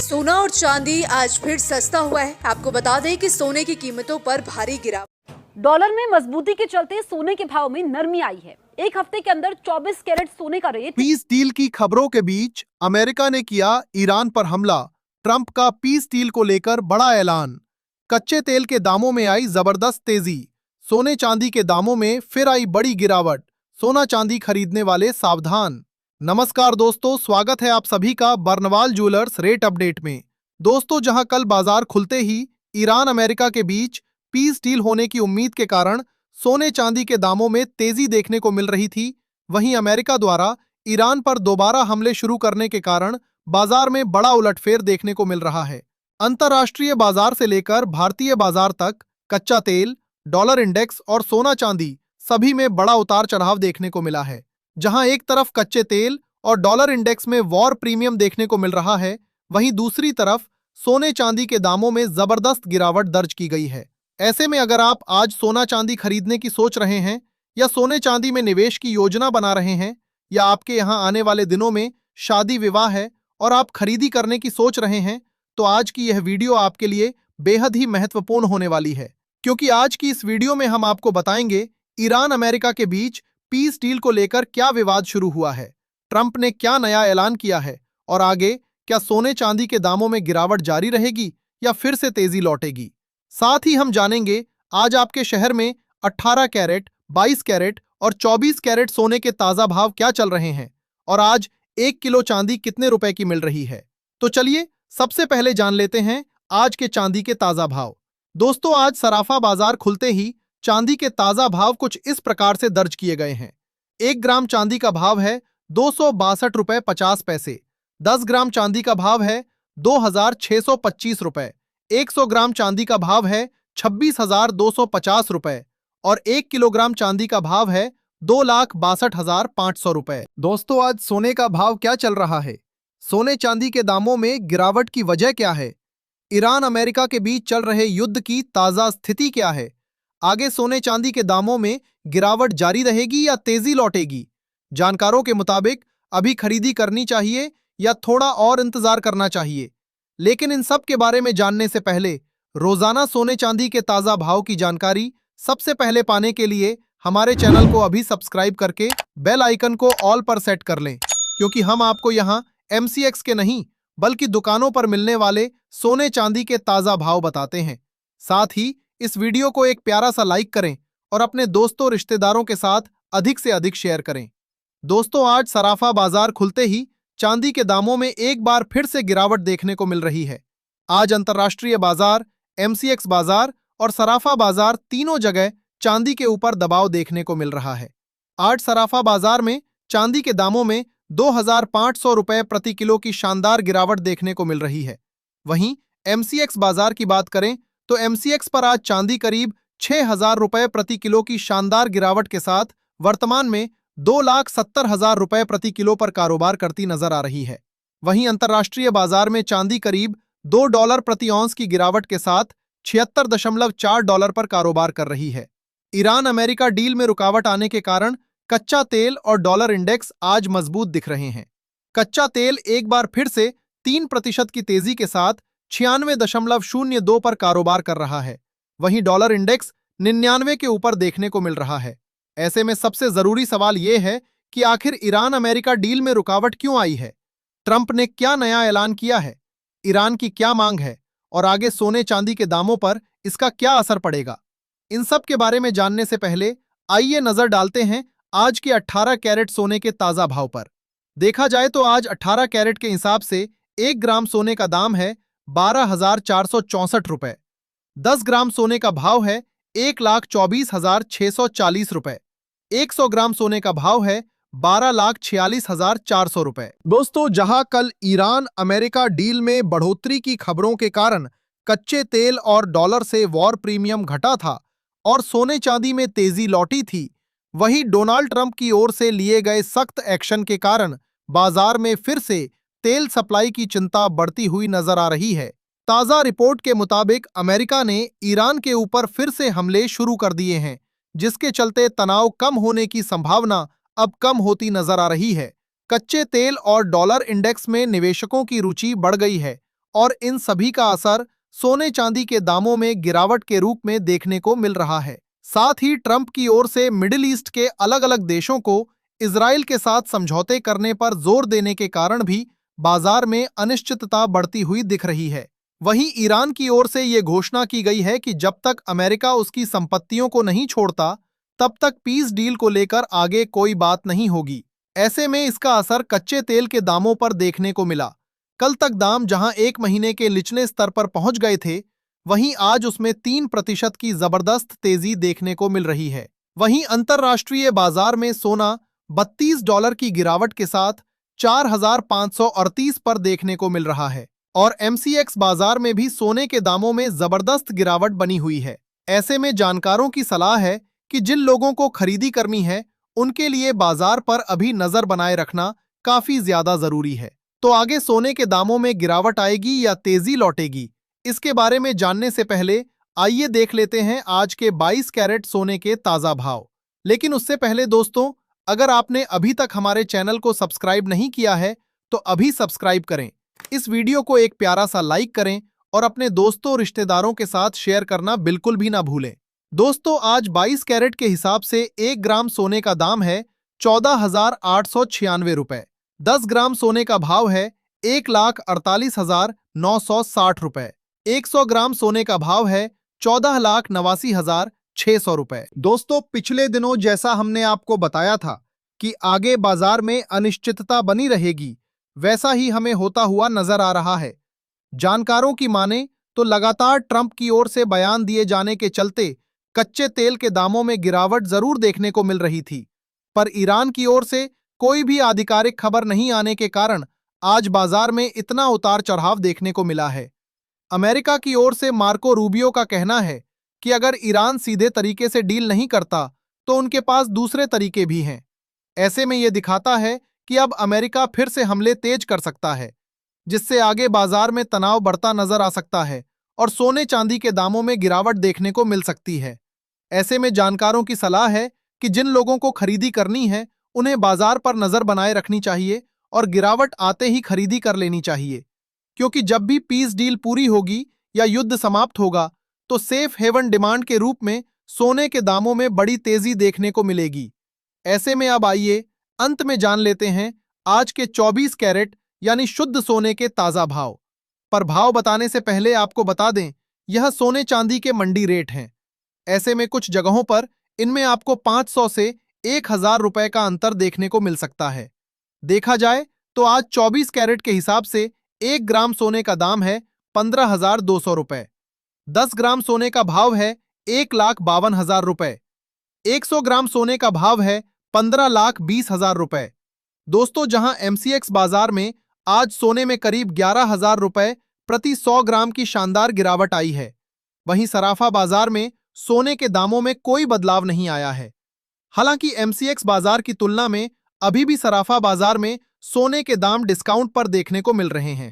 सोना और चांदी आज फिर सस्ता हुआ है। आपको बता दें कि सोने की कीमतों पर भारी गिरावट। डॉलर में मजबूती के चलते सोने के भाव में नरमी आई है। एक हफ्ते के अंदर 24 कैरेट सोने का रेट पीस डील की खबरों के बीच अमेरिका ने किया ईरान पर हमला। ट्रंप का पीस डील को लेकर बड़ा ऐलान। कच्चे तेल के दामों में आई जबरदस्त तेजी। सोने चांदी के दामों में फिर आई बड़ी गिरावट। सोना चांदी खरीदने वाले सावधान। नमस्कार दोस्तों, स्वागत है आप सभी का बर्नवाल ज्वेलर्स रेट अपडेट में। दोस्तों, जहां कल बाजार खुलते ही ईरान अमेरिका के बीच पीस डील होने की उम्मीद के कारण सोने चांदी के दामों में तेजी देखने को मिल रही थी, वहीं अमेरिका द्वारा ईरान पर दोबारा हमले शुरू करने के कारण बाजार में बड़ा उलटफेर देखने को मिल रहा है। अंतर्राष्ट्रीय बाजार से लेकर भारतीय बाजार तक कच्चा तेल, डॉलर इंडेक्स और सोना चांदी सभी में बड़ा उतार चढ़ाव देखने को मिला है। जहां एक तरफ कच्चे तेल और डॉलर इंडेक्स में वॉर प्रीमियम देखने को मिल रहा है, वहीं दूसरी तरफ सोने चांदी के दामों में जबरदस्त गिरावट दर्ज की गई है। ऐसे में अगर आप आज सोना चांदी खरीदने की सोच रहे हैं या सोने चांदी में निवेश की योजना बना रहे हैं, या आपके यहाँ आने वाले दिनों में शादी विवाह है और आप खरीदी करने की सोच रहे हैं, तो आज की यह वीडियो आपके लिए बेहद ही महत्वपूर्ण होने वाली है। क्योंकि आज की इस वीडियो में हम आपको बताएंगे ईरान अमेरिका के बीच पीस डील को लेकर क्या विवाद शुरू हुआ है, ट्रंप ने क्या नया ऐलान किया है और आगे क्या सोने चांदी के दामों में गिरावट जारी रहेगी या फिर से तेजी लौटेगी। साथ ही हम जानेंगे आज आपके शहर में 18 कैरेट, 22 कैरेट और 24 कैरेट सोने के ताजा भाव क्या चल रहे हैं और आज 1 किलो चांदी कितने रुपए की मिल रही है। तो चलिए सबसे पहले जान लेते हैं आज के चांदी के ताजा भाव। दोस्तों, आज सराफा बाजार खुलते ही चांदी के ताजा भाव कुछ इस प्रकार से दर्ज किए गए हैं। 1 ग्राम चांदी का भाव है 262 रुपए 50 पैसे। 10 ग्राम चांदी का भाव है 2625 रुपए। 100 ग्राम चांदी का भाव है 26,250 रुपए और 1 किलोग्राम चांदी का भाव है 2,62,500 रुपए। दोस्तों, आज सोने का भाव क्या चल रहा है? सोने चांदी के दामों में गिरावट की वजह क्या है? ईरान अमेरिका के बीच चल रहे युद्ध की ताजा स्थिति क्या है? आगे सोने चांदी के दामों में गिरावट जारी रहेगी या तेजी लौटेगी? जानकारों के मुताबिक अभी खरीदी करनी चाहिए या थोड़ा और इंतजार करना चाहिए। लेकिन इन सब के बारे में जानने से पहले रोजाना सोने चांदी के ताजा भाव की जानकारी सबसे पहले पाने के लिए हमारे चैनल को अभी सब्सक्राइब करके बेल आइकन को ऑल पर सेट कर लें, क्योंकि हम आपको यहाँ MCX के नहीं बल्कि दुकानों पर मिलने वाले सोने चांदी के ताजा भाव बताते हैं। साथ ही इस वीडियो को एक प्यारा सा लाइक करें और अपने दोस्तों रिश्तेदारों के साथ अधिक से अधिक शेयर करें। दोस्तों, आज सराफा बाजार खुलते ही चांदी के दामों में एक बार फिर से गिरावट देखने को मिल रही है। आज अंतर्राष्ट्रीय बाजार, MCX बाजार और सराफा बाजार तीनों जगह चांदी के ऊपर दबाव देखने को मिल रहा है। आज सराफा बाजार में चांदी के दामों में 2,500 रुपए प्रति किलो की शानदार गिरावट देखने को मिल रही है। वहीं MCX बाजार की बात करें तो MCX पर आज चांदी करीब 6,000 रुपए प्रति किलो की शानदार गिरावट के साथ वर्तमान में 2,70,000 रुपए प्रति किलो पर कारोबार करती नजर आ रही है। वहीं अंतर्राष्ट्रीय बाजार में चांदी करीब $2 प्रति औंस की गिरावट के साथ 76.4 डॉलर पर कारोबार कर रही है। ईरान अमेरिका डील में रुकावट आने के कारण कच्चा तेल और डॉलर इंडेक्स आज मजबूत दिख रहे हैं। कच्चा तेल एक बार फिर से 3% की तेजी के साथ 96.02 पर कारोबार कर रहा है। वहीं डॉलर इंडेक्स 99 के ऊपर देखने को मिल रहा है। ऐसे में सबसे जरूरी सवाल यह है कि आखिर ईरान अमेरिका डील में रुकावट क्यों आई है? ट्रंप ने क्या नया ऐलान किया है? ईरान की क्या मांग है और आगे सोने चांदी के दामों पर इसका क्या असर पड़ेगा? इन सब के बारे में जानने से पहले आइए नजर डालते हैं आज के 18 कैरेट सोने के ताजा भाव पर। देखा जाए तो आज 18 कैरेट के हिसाब से 1 ग्राम सोने का दाम है 12,464 रुपए। 10 ग्राम सोने का भाव है 1,24,640 रुपए। 100 ग्राम सोने का भाव है 12,46,400 रुपए। दोस्तों, जहां कल ईरान अमेरिका डील में बढ़ोतरी की खबरों के कारण कच्चे तेल और डॉलर से वॉर प्रीमियम घटा था और सोने चांदी में तेजी लौटी थी, वहीं डोनाल्ड ट्रंप की ओर से लिए गए सख्त एक्शन के कारण बाजार में फिर से तेल सप्लाई की चिंता बढ़ती हुई नजर आ रही है। ताजा रिपोर्ट के मुताबिक अमेरिका ने ईरान के ऊपर फिर से हमले शुरू कर दिए हैं, जिसके चलते तनाव कम होने की संभावना अब कम होती नजर आ रही है। कच्चे तेल और डॉलर इंडेक्स में निवेशकों की रुचि बढ़ गई है और इन सभी का असर सोने चांदी के दामों में गिरावट के रूप में देखने को मिल रहा है। साथ ही ट्रंप की ओर से मिडिल ईस्ट के अलग अलग देशों को इजराइल के साथ समझौते करने पर जोर देने के कारण भी बाजार में अनिश्चितता बढ़ती हुई दिख रही है। वहीं ईरान की ओर से ये घोषणा की गई है कि जब तक अमेरिका उसकी संपत्तियों को नहीं छोड़ता तब तक पीस डील को लेकर आगे कोई बात नहीं होगी। ऐसे में इसका असर कच्चे तेल के दामों पर देखने को मिला। कल तक दाम जहां 1 महीने के निचले स्तर पर पहुंच गए थे, वहीं आज उसमें 3% की जबरदस्त तेजी देखने को मिल रही है। वहीं अंतर्राष्ट्रीय बाजार में सोना $32 की गिरावट के साथ 4,538 पर देखने को मिल रहा है और MCX बाजार में भी सोने के दामों में जबरदस्त गिरावट बनी हुई है। ऐसे में जानकारों की सलाह है कि जिन लोगों को खरीदी करनी है उनके लिए बाजार पर अभी नजर बनाए रखना काफी ज्यादा जरूरी है। तो आगे सोने के दामों में गिरावट आएगी या तेजी लौटेगी, इसके बारे में जानने से पहले आइए देख लेते हैं आज के 22 कैरेट सोने के ताजा भाव। लेकिन उससे पहले दोस्तों, अगर आपने अभी तक हमारे चैनल को सब्सक्राइब नहीं किया है तो अभी सब्सक्राइब करें, इस वीडियो को एक प्यारा सा लाइक करें और अपने दोस्तों रिश्तेदारों के साथ शेयर करना बिल्कुल भी ना भूलें। दोस्तों, आज 22 कैरेट के हिसाब से 1 ग्राम सोने का दाम है 14,896 रुपए। 10 ग्राम सोने का भाव है 1,48,960 रुपए। 100 ग्राम सोने का भाव है 14,89,600 रुपए। दोस्तों, पिछले दिनों जैसा हमने आपको बताया था कि आगे बाजार में अनिश्चितता बनी रहेगी, वैसा ही हमें होता हुआ नजर आ रहा है। जानकारों की माने तो लगातार ट्रंप की ओर से बयान दिए जाने के चलते कच्चे तेल के दामों में गिरावट जरूर देखने को मिल रही थी, पर ईरान की ओर से कोई भी आधिकारिक खबर नहीं आने के कारण आज बाजार में इतना उतार चढ़ाव देखने को मिला है। अमेरिका की ओर से मार्को रूबियो का कहना है कि अगर ईरान सीधे तरीके से डील नहीं करता तो उनके पास दूसरे तरीके भी हैं। ऐसे में यह दिखाता है कि अब अमेरिका फिर से हमले तेज कर सकता है, जिससे आगे बाजार में तनाव बढ़ता नजर आ सकता है और सोने चांदी के दामों में गिरावट देखने को मिल सकती है। ऐसे में जानकारों की सलाह है कि जिन लोगों को खरीदी करनी है उन्हें बाजार पर नजर बनाए रखनी चाहिए और गिरावट आते ही खरीदी कर लेनी चाहिए, क्योंकि जब भी पीस डील पूरी होगी या युद्ध समाप्त होगा तो सेफ हेवन डिमांड के रूप में सोने के दामों में बड़ी तेजी देखने को मिलेगी। ऐसे में अब आइए अंत में जान लेते हैं आज के 24 कैरेट यानी शुद्ध सोने के ताजा भाव। पर भाव बताने से पहले आपको बता दें, यह सोने चांदी के मंडी रेट हैं। ऐसे में कुछ जगहों पर इनमें आपको 500 से 1,000 रुपए का अंतर देखने को मिल सकता है। देखा जाए तो आज 24 कैरेट के हिसाब से 1 ग्राम सोने का दाम है 15,200 रुपए। 10 ग्राम सोने का भाव है 1,52,000 रुपए। 100 ग्राम सोने का भाव है 15,20,000 रुपए। दोस्तों, जहां MCX बाजार में आज सोने में करीब 11,000 रुपए प्रति 100 ग्राम की शानदार गिरावट आई है, वहीं सराफा बाजार में सोने के दामों में कोई बदलाव नहीं आया है। हालांकि MCX बाजार की तुलना में अभी भी सराफा बाजार में सोने के दाम डिस्काउंट पर देखने को मिल रहे हैं।